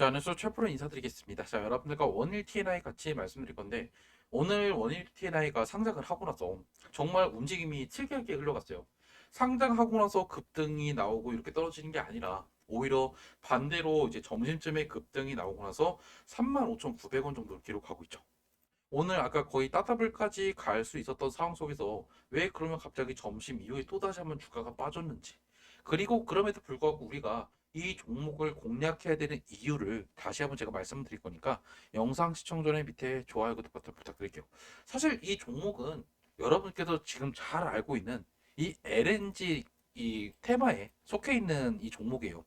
자, 안녕하세요. 최프로 인사드리겠습니다. 자, 여러분들과 원일 TNI 같이 말씀드릴 건데, 오늘 원일 TNI가 상장을 하고 나서 정말 움직임이 특이하게 흘러갔어요. 상장하고 나서 급등이 나오고 이렇게 떨어지는 게 아니라, 오히려 반대로 이제 점심쯤에 급등이 나오고 나서 35,900원 정도를 기록하고 있죠. 오늘 아까 거의 따다블까지 갈 수 있었던 상황 속에서 왜 그러면 갑자기 점심 이후에 또다시 한번 주가가 빠졌는지, 그리고 그럼에도 불구하고 우리가 이 종목을 공략해야 되는 이유를 다시 한번 제가 말씀드릴 거니까 영상 시청 전에 밑에 좋아요, 구독 버튼 부탁드릴게요. 사실 이 종목은 여러분께서 지금 잘 알고 있는 이 LNG 이 테마에 속해 있는 이 종목이에요.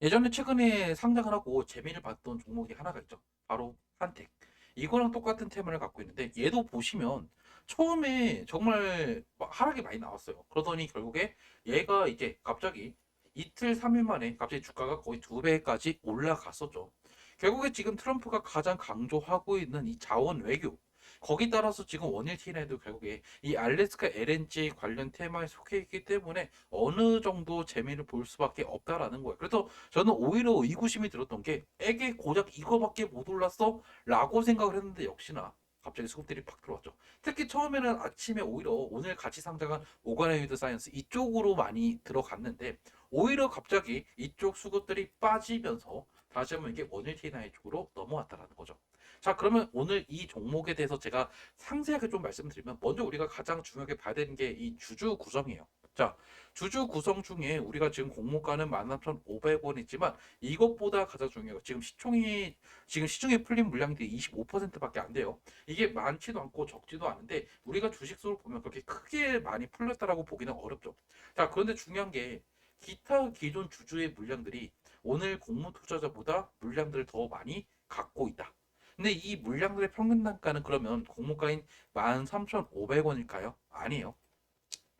예전에 최근에 상장을 하고 재미를 봤던 종목이 하나가 있죠. 바로 한택. 이거랑 똑같은 테마를 갖고 있는데 얘도 보시면 처음에 정말 하락이 많이 나왔어요. 그러더니 결국에 얘가 이제 갑자기 이틀, 3일 만에 갑자기 주가가 거의 2배까지 올라갔었죠. 결국에 지금 트럼프가 가장 강조하고 있는 이 자원 외교, 거기 따라서 지금 원일 TN에도 결국에 이 알래스카 LNG 관련 테마에 속해 있기 때문에 어느 정도 재미를 볼 수밖에 없다라는 거예요. 그래서 저는 오히려 의구심이 들었던 게 에게 고작 이거밖에 못 올랐어? 라고 생각을 했는데 역시나 갑자기 수급들이 팍 들어왔죠. 특히 처음에는 아침에 오히려 오늘 같이 상장한 오가나이드 사이언스 이쪽으로 많이 들어갔는데 오히려 갑자기 이쪽 수급들이 빠지면서 다시 한번 이게 원일 T9 쪽으로 넘어왔다라는 거죠. 자, 그러면 오늘 이 종목에 대해서 제가 상세하게 좀 말씀드리면 먼저 우리가 가장 중요하게 봐야 되는 게 이 주주 구성이에요. 자, 주주 구성 중에 우리가 지금 공모가는 13,500원 있지만 이것보다 가장 중요해요. 지금 시중에 풀린 물량들이 25%밖에 안 돼요. 이게 많지도 않고 적지도 않은데 우리가 주식수를 보면 그렇게 크게 많이 풀렸다라고 보기는 어렵죠. 자, 그런데 중요한 게 기타 기존 주주의 물량들이 오늘 공모 투자자보다 물량들을 더 많이 갖고 있다. 근데 이 물량들의 평균 단가는 그러면 공모가인 13,500원일까요? 아니에요.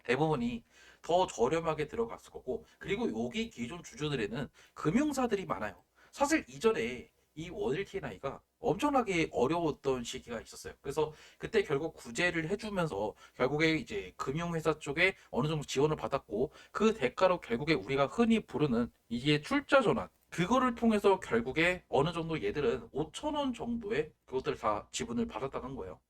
대부분이 더 저렴하게 들어갔을 거고, 그리고 여기 기존 주주들에는 금융사들이 많아요. 사실 이전에 이 원일 TNI가 엄청나게 어려웠던 시기가 있었어요. 그래서 그때 결국 구제를 해주면서 결국에 이제 금융회사 쪽에 어느 정도 지원을 받았고, 그 대가로 결국에 우리가 흔히 부르는 이게 출자 전환, 그거를 통해서 결국에 어느 정도 얘들은 5천 원 정도의 그것들을 다 지분을 받았다는 거예요.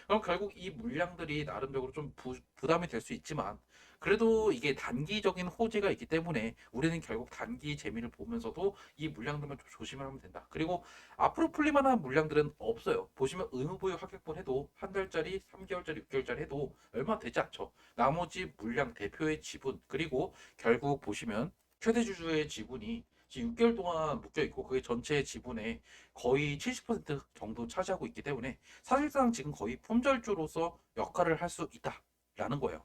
그럼 결국 이 물량들이 나름대로 좀 부담이 될 수 있지만 그래도 이게 단기적인 호재가 있기 때문에 우리는 결국 단기 재미를 보면서도 이 물량들만 좀 조심을 하면 된다. 그리고 앞으로 풀릴만한 물량들은 없어요. 보시면 의무보유 하객분 해도 한 달짜리, 3개월짜리, 6개월짜리 해도 얼마 되지 않죠. 나머지 물량 대표의 지분 그리고 결국 보시면 최대 주주의 지분이 지금 6개월 동안 묶여 있고 그게 전체 지분의 거의 70% 정도 차지하고 있기 때문에 사실상 지금 거의 품절주로서 역할을 할 수 있다라는 거예요.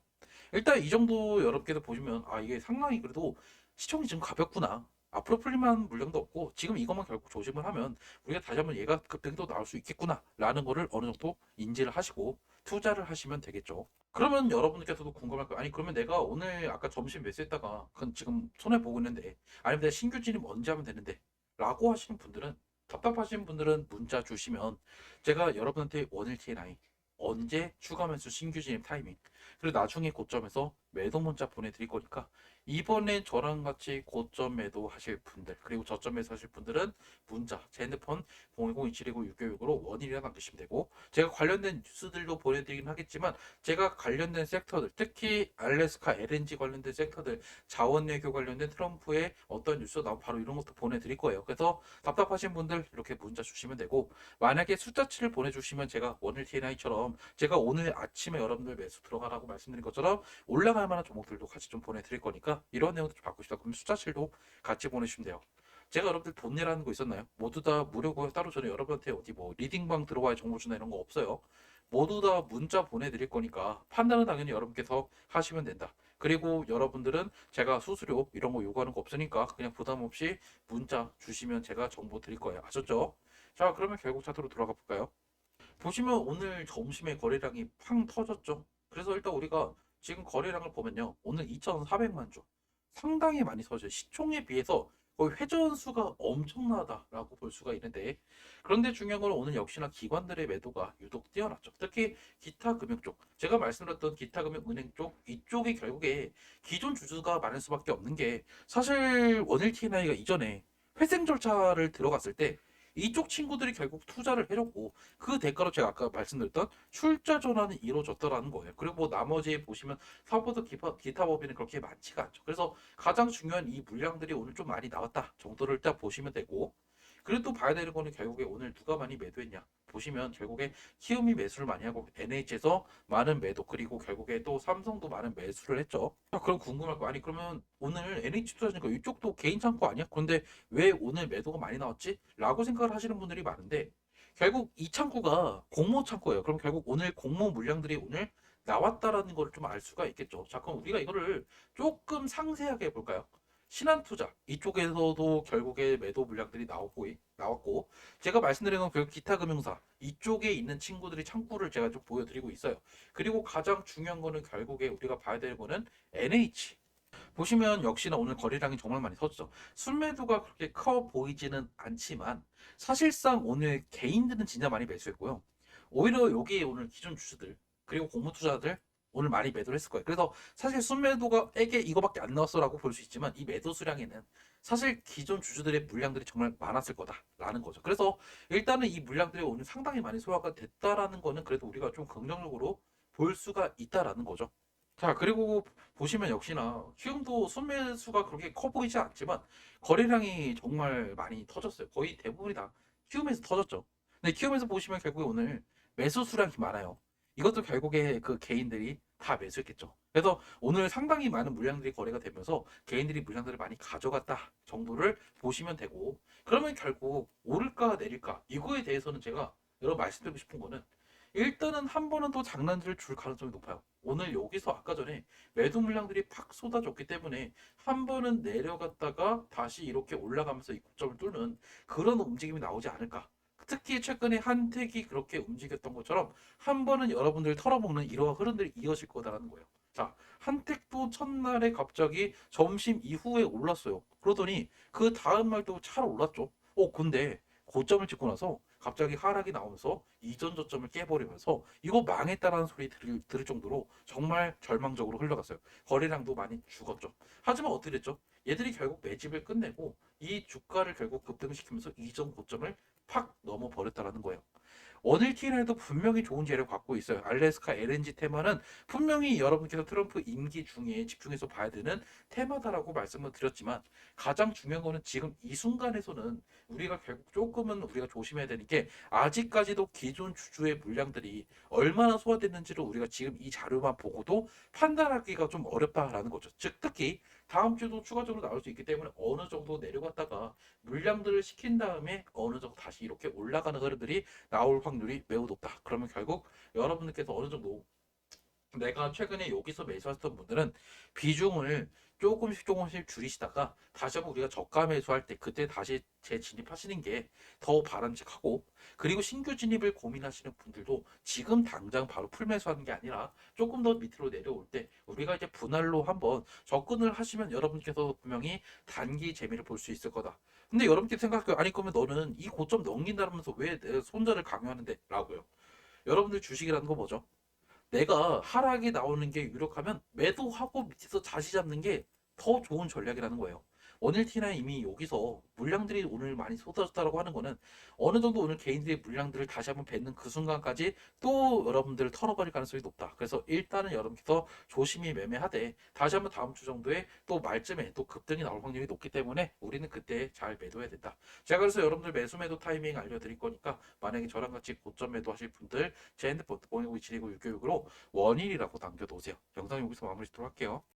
일단 이 정도 여러분께서 보시면 아 이게 상당히 그래도 시총이 지금 가볍구나. 앞으로 풀릴만한 물량도 없고 지금 이것만 결국 조심을 하면 우리가 다시 한번 얘가 급등이 또 나올 수 있겠구나라는 거를 어느 정도 인지를 하시고 투자를 하시면 되겠죠. 그러면 여러분들께서도 궁금할 거예요. 아니 그러면 내가 오늘 아까 점심 매수했다가 그건 지금 손해 보고 있는데 아니면 내가 신규 진입 언제 하면 되는데 라고 하시는 분들은 답답하신 분들은 문자 주시면 제가 여러분한테 원일 TNI 언제 추가 매수 신규 진입 타이밍 그리고 나중에 고점에서 매도 문자 보내드릴 거니까 이번에 저랑 같이 고점 매도 하실 분들 그리고 저점 매수 하실 분들은 문자 제 핸드폰 010-2719-696으로 원일이라 남기시면 되고 제가 관련된 뉴스들도 보내드리긴 하겠지만 제가 관련된 섹터들 특히 알래스카 LNG 관련된 섹터들 자원 외교 관련된 트럼프의 어떤 뉴스 나오면 바로 이런 것도 보내드릴 거예요. 그래서 답답하신 분들 이렇게 문자 주시면 되고 만약에 숫자치를 보내주시면 제가 원일 TNI처럼 제가 오늘 아침에 여러분들 매수 들어가라고 말씀드린 것처럼 올라갈 만한 종목들도 같이 좀 보내드릴 거니까 이런 내용도 좀 받고 싶다. 그럼 숫자치도 같이 보내주시면 돼요. 제가 여러분들 돈 내라는 거 있었나요? 모두 다 무료고요. 따로 저는 여러분한테 어디 뭐 리딩방 들어와야 정보 주나 이런 거 없어요. 모두 다 문자 보내드릴 거니까 판단은 당연히 여러분께서 하시면 된다. 그리고 여러분들은 제가 수수료 이런 거 요구하는 거 없으니까 그냥 부담 없이 문자 주시면 제가 정보 드릴 거예요. 아셨죠? 자, 그러면 결국 차트로 돌아가 볼까요? 보시면 오늘 점심에 거래량이 팡 터졌죠. 그래서 일단 우리가 지금 거래량을 보면요. 오늘 2,400만 주. 상당히 많이 터져요. 시총에 비해서 거의 회전 수가 엄청나다라고 볼 수가 있는데 그런데 중요한 건 오늘 역시나 기관들의 매도가 유독 뛰어났죠. 특히 기타 금융 쪽. 제가 말씀드렸던 기타 금융 은행 쪽 이쪽이 결국에 기존 주주가 많을 수밖에 없는 게 사실 원일 TNI가 이전에 회생 절차를 들어갔을 때 이쪽 친구들이 결국 투자를 해줬고 그 대가로 제가 아까 말씀드렸던 출자 전환이 이루어졌다라는 거예요. 그리고 뭐 나머지 보시면 사보드 기타 법인은 그렇게 많지가 않죠. 그래서 가장 중요한 이 물량들이 오늘 좀 많이 나왔다 정도를 딱 보시면 되고, 그리고 또 봐야 되는 거는 결국에 오늘 누가 많이 매도했냐 보시면 결국에 키움이 매수를 많이 하고 NH에서 많은 매도, 그리고 결국에 또 삼성도 많은 매수를 했죠. 자, 그럼 궁금할 거 아니 그러면 오늘 NH 투자니까 이쪽도 개인 창고 아니야? 그런데 왜 오늘 매도가 많이 나왔지? 라고 생각을 하시는 분들이 많은데 결국 이 창고가 공모 창고예요. 그럼 결국 오늘 공모 물량들이 오늘 나왔다라는 걸 좀 알 수가 있겠죠. 자, 그럼 우리가 이거를 조금 상세하게 볼까요? 신한투자 이쪽에서도 결국에 매도 물량들이 나왔고, 제가 말씀드린 건 결국 기타 금융사 이쪽에 있는 친구들이 창구를 제가 좀 보여드리고 있어요. 그리고 가장 중요한 거는 결국에 우리가 봐야 되는 거는 NH 보시면 역시나 오늘 거래량이 정말 많이 터졌죠. 순매도가 그렇게 커 보이지는 않지만 사실상 오늘 개인들은 진짜 많이 매수했고요. 오히려 여기 오늘 기존 주주들 그리고 공모 투자들 오늘 많이 매도를 했을 거예요. 그래서 사실 순매도가 에게 이거밖에 안 나왔어라고 볼 수 있지만 이 매도 수량에는 사실 기존 주주들의 물량들이 정말 많았을 거다라는 거죠. 그래서 일단은 이 물량들이 오늘 상당히 많이 소화가 됐다라는 거는 그래도 우리가 좀 긍정적으로 볼 수가 있다라는 거죠. 자, 그리고 보시면 역시나 키움도 순매수가 그렇게 커 보이지 않지만 거래량이 정말 많이 터졌어요. 거의 대부분이 다 키움에서 터졌죠. 근데 키움에서 보시면 결국에 오늘 매수 수량이 많아요. 이것도 결국에 그 개인들이 다 매수했겠죠. 그래서 오늘 상당히 많은 물량들이 거래가 되면서 개인들이 물량들을 많이 가져갔다 정도를 보시면 되고, 그러면 결국 오를까 내릴까 이거에 대해서는 제가 여러 말씀드리고 싶은 거는 일단은 한 번은 또 장난질을 줄 가능성이 높아요. 오늘 여기서 아까 전에 매도 물량들이 팍 쏟아졌기 때문에 한 번은 내려갔다가 다시 이렇게 올라가면서 이 고점을 뚫는 그런 움직임이 나오지 않을까. 특히 최근에 한택이 그렇게 움직였던 것처럼 한 번은 여러분들 털어먹는 이러한 흐름들이 이어질 거다라는 거예요. 자, 한택도 첫날에 갑자기 점심 이후에 올랐어요. 그러더니 그 다음 날도 잘 올랐죠. 근데 고점을 찍고 나서 갑자기 하락이 나오면서 이전 저점을 깨버리면서 이거 망했다라는 소리 들을 정도로 정말 절망적으로 흘러갔어요. 거래량도 많이 죽었죠. 하지만 어떻게 됐죠? 얘들이 결국 매집을 끝내고 이 주가를 결국 급등시키면서 이전 고점을 팍 넘어버렸다라는 거예요. 원일 TNL도 분명히 좋은 재료를 갖고 있어요. 알래스카 LNG 테마는 분명히 여러분께서 트럼프 임기 중에 집중해서 봐야 되는 테마다라고 말씀을 드렸지만 가장 중요한 거는 지금 이 순간에서는 우리가 결국 조금은 우리가 조심해야 되는 게 아직까지도 기존 주주의 물량들이 얼마나 소화됐는지를 우리가 지금 이 자료만 보고도 판단하기가 좀 어렵다라는 거죠. 즉 특히 다음 주도 추가적으로 나올 수 있기 때문에 어느 정도 내려갔다가 물량들을 시킨 다음에 어느 정도 다시 이렇게 올라가는 흐름들이 나올 확률이 매우 높다. 그러면 결국 여러분들께서 어느 정도 내가 최근에 여기서 매수했던 분들은 비중을 조금씩 줄이시다가 다시 한번 우리가 저가 매수할 때 그때 다시 재진입하시는 게 더 바람직하고, 그리고 신규 진입을 고민하시는 분들도 지금 당장 바로 풀매수하는 게 아니라 조금 더 밑으로 내려올 때 우리가 이제 분할로 한번 접근을 하시면 여러분께서 분명히 단기 재미를 볼 수 있을 거다. 근데 여러분께서 생각해요. 아니 그러면 너는 이 고점 넘긴다면서 왜 내 손절을 강요하는데? 라고요. 여러분들 주식이라는 거 뭐죠? 내가 하락이 나오는 게 유력하면 매도하고 밑에서 자시 잡는 게 더 좋은 전략이라는 거예요. 원일 T나 이미 여기서 물량들이 오늘 많이 쏟아졌다고 하는 거는 어느 정도 오늘 개인들의 물량들을 다시 한번 뱉는 그 순간까지 또 여러분들을 털어버릴 가능성이 높다. 그래서 일단은 여러분께서 조심히 매매하되 다시 한번 다음 주 정도에 또 말쯤에 또 급등이 나올 확률이 높기 때문에 우리는 그때 잘 매도해야 된다. 제가 그래서 여러분들 매수 매도 타이밍 알려드릴 거니까 만약에 저랑 같이 고점 매도하실 분들 제 핸드폰 0102729 696으로 원일이라고 남겨놓으세요. 영상 여기서 마무리 짓도록 할게요.